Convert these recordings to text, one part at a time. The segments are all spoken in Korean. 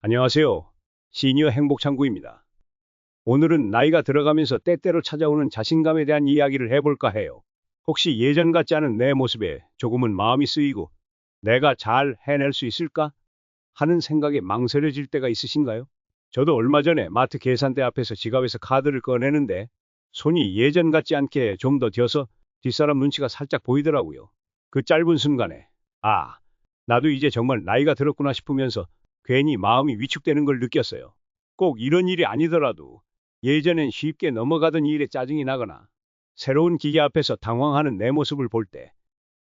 안녕하세요. 시니어 행복창구입니다. 오늘은 나이가 들어가면서 때때로 찾아오는 자신감에 대한 이야기를 해볼까 해요. 혹시 예전 같지 않은 내 모습에 조금은 마음이 쓰이고 내가 잘 해낼 수 있을까 하는 생각에 망설여질 때가 있으신가요? 저도 얼마 전에 마트 계산대 앞에서 지갑에서 카드를 꺼내는데 손이 예전 같지 않게 좀 더 뒤어서 뒷사람 눈치가 살짝 보이더라고요. 그 짧은 순간에 아, 나도 이제 정말 나이가 들었구나 싶으면서 괜히 마음이 위축되는 걸 느꼈어요. 꼭 이런 일이 아니더라도 예전엔 쉽게 넘어가던 일에 짜증이 나거나 새로운 기계 앞에서 당황하는 내 모습을 볼 때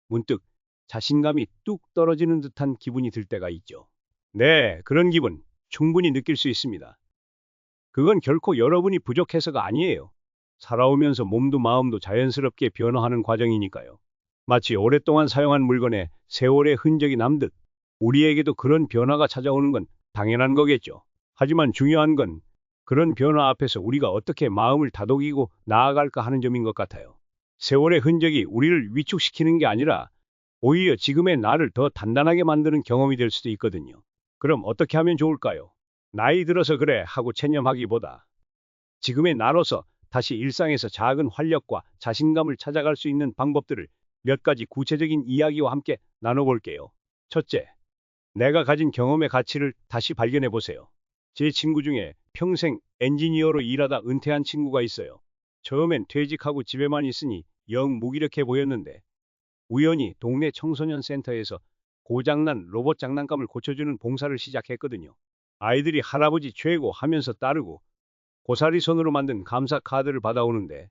문득 자신감이 뚝 떨어지는 듯한 기분이 들 때가 있죠. 네, 그런 기분 충분히 느낄 수 있습니다. 그건 결코 여러분이 부족해서가 아니에요. 살아오면서 몸도 마음도 자연스럽게 변화하는 과정이니까요. 마치 오랫동안 사용한 물건에 세월의 흔적이 남듯 우리에게도 그런 변화가 찾아오는 건 당연한 거겠죠. 하지만 중요한 건 그런 변화 앞에서 우리가 어떻게 마음을 다독이고 나아갈까 하는 점인 것 같아요. 세월의 흔적이 우리를 위축시키는 게 아니라 오히려 지금의 나를 더 단단하게 만드는 경험이 될 수도 있거든요. 그럼 어떻게 하면 좋을까요? 나이 들어서 그래 하고 체념하기보다 지금의 나로서 다시 일상에서 작은 활력과 자신감을 찾아갈 수 있는 방법들을 몇 가지 구체적인 이야기와 함께 나눠볼게요. 첫째, 내가 가진 경험의 가치를 다시 발견해 보세요. 제 친구 중에 평생 엔지니어로 일하다 은퇴한 친구가 있어요. 처음엔 퇴직하고 집에만 있으니 영 무기력해 보였는데 우연히 동네 청소년 센터에서 고장난 로봇 장난감을 고쳐주는 봉사를 시작했거든요. 아이들이 할아버지 최고 하면서 따르고 고사리 손으로 만든 감사 카드를 받아오는데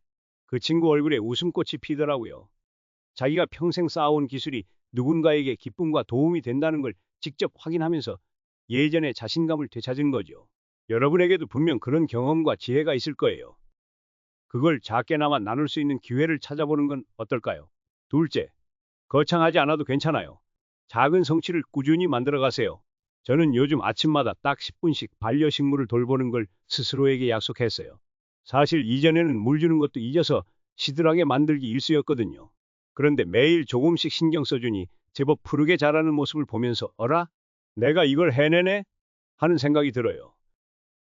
그 친구 얼굴에 웃음꽃이 피더라고요. 자기가 평생 쌓아온 기술이 누군가에게 기쁨과 도움이 된다는 걸 직접 확인하면서 예전의 자신감을 되찾은 거죠. 여러분에게도 분명 그런 경험과 지혜가 있을 거예요. 그걸 작게나마 나눌 수 있는 기회를 찾아보는 건 어떨까요? 둘째, 거창하지 않아도 괜찮아요. 작은 성취를 꾸준히 만들어 가세요. 저는 요즘 아침마다 딱 10분씩 반려식물을 돌보는 걸 스스로에게 약속했어요. 사실 이전에는 물 주는 것도 잊어서 시들하게 만들기 일쑤였거든요. 그런데 매일 조금씩 신경 써주니 제법 푸르게 자라는 모습을 보면서 어라? 내가 이걸 해내네? 하는 생각이 들어요.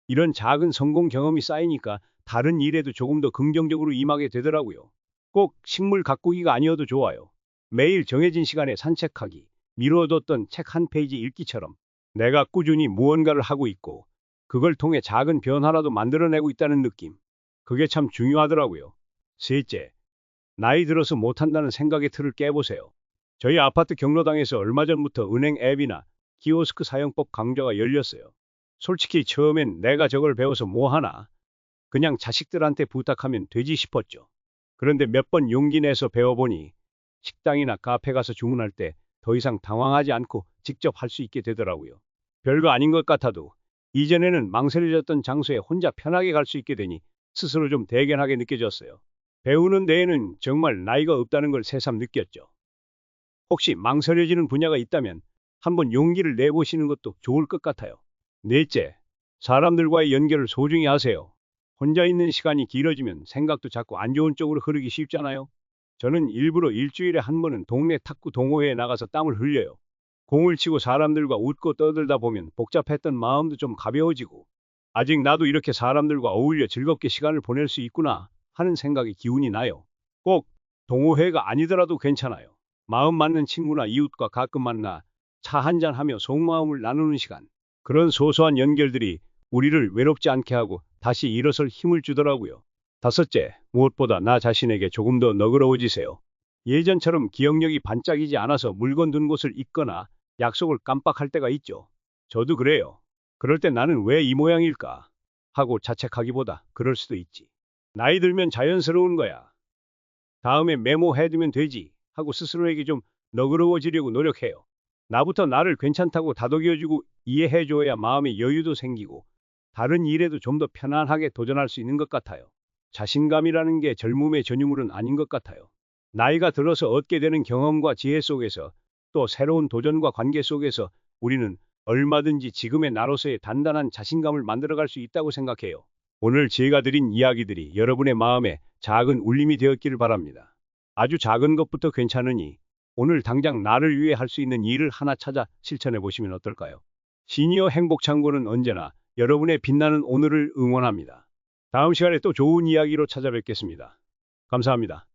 이런 작은 성공 경험이 쌓이니까 다른 일에도 조금 더 긍정적으로 임하게 되더라고요. 꼭 식물 가꾸기가 아니어도 좋아요. 매일 정해진 시간에 산책하기, 미뤄뒀던 책 한 페이지 읽기처럼 내가 꾸준히 무언가를 하고 있고 그걸 통해 작은 변화라도 만들어내고 있다는 느낌. 그게 참 중요하더라고요. 셋째, 나이 들어서 못한다는 생각의 틀을 깨보세요. 저희 아파트 경로당에서 얼마 전부터 은행 앱이나 키오스크 사용법 강좌가 열렸어요. 솔직히 처음엔 내가 저걸 배워서 뭐 하나? 그냥 자식들한테 부탁하면 되지 싶었죠. 그런데 몇 번 용기 내서 배워보니 식당이나 카페 가서 주문할 때 더 이상 당황하지 않고 직접 할 수 있게 되더라고요. 별거 아닌 것 같아도 이전에는 망설여졌던 장소에 혼자 편하게 갈 수 있게 되니 스스로 좀 대견하게 느껴졌어요. 배우는 데에는 정말 나이가 없다는 걸 새삼 느꼈죠. 혹시 망설여지는 분야가 있다면 한번 용기를 내보시는 것도 좋을 것 같아요. 넷째, 사람들과의 연결을 소중히 하세요. 혼자 있는 시간이 길어지면 생각도 자꾸 안 좋은 쪽으로 흐르기 쉽잖아요. 저는 일부러 일주일에 한 번은 동네 탁구 동호회에 나가서 땀을 흘려요. 공을 치고 사람들과 웃고 떠들다 보면 복잡했던 마음도 좀 가벼워지고 아직 나도 이렇게 사람들과 어울려 즐겁게 시간을 보낼 수 있구나 하는 생각이 기운이 나요. 꼭 동호회가 아니더라도 괜찮아요. 마음 맞는 친구나 이웃과 가끔 만나 차 한잔 하며 속마음을 나누는 시간. 그런 소소한 연결들이 우리를 외롭지 않게 하고 다시 일어설 힘을 주더라고요. 다섯째, 무엇보다 나 자신에게 조금 더 너그러워지세요. 예전처럼 기억력이 반짝이지 않아서 물건 둔 곳을 잊거나 약속을 깜빡할 때가 있죠. 저도 그래요. 그럴 때 나는 왜 이 모양일까? 하고 자책하기보다 그럴 수도 있지. 나이 들면 자연스러운 거야. 다음에 메모해두면 되지. 하고 스스로에게 좀 너그러워지려고 노력해요. 나부터 나를 괜찮다고 다독여주고 이해해줘야 마음의 여유도 생기고 다른 일에도 좀 더 편안하게 도전할 수 있는 것 같아요. 자신감이라는 게 젊음의 전유물은 아닌 것 같아요. 나이가 들어서 얻게 되는 경험과 지혜 속에서 또 새로운 도전과 관계 속에서 우리는 얼마든지 지금의 나로서의 단단한 자신감을 만들어갈 수 있다고 생각해요. 오늘 제가 드린 이야기들이 여러분의 마음에 작은 울림이 되었기를 바랍니다. 아주 작은 것부터 괜찮으니 오늘 당장 나를 위해 할 수 있는 일을 하나 찾아 실천해 보시면 어떨까요? 시니어 행복창구는 언제나 여러분의 빛나는 오늘을 응원합니다. 다음 시간에 또 좋은 이야기로 찾아뵙겠습니다. 감사합니다.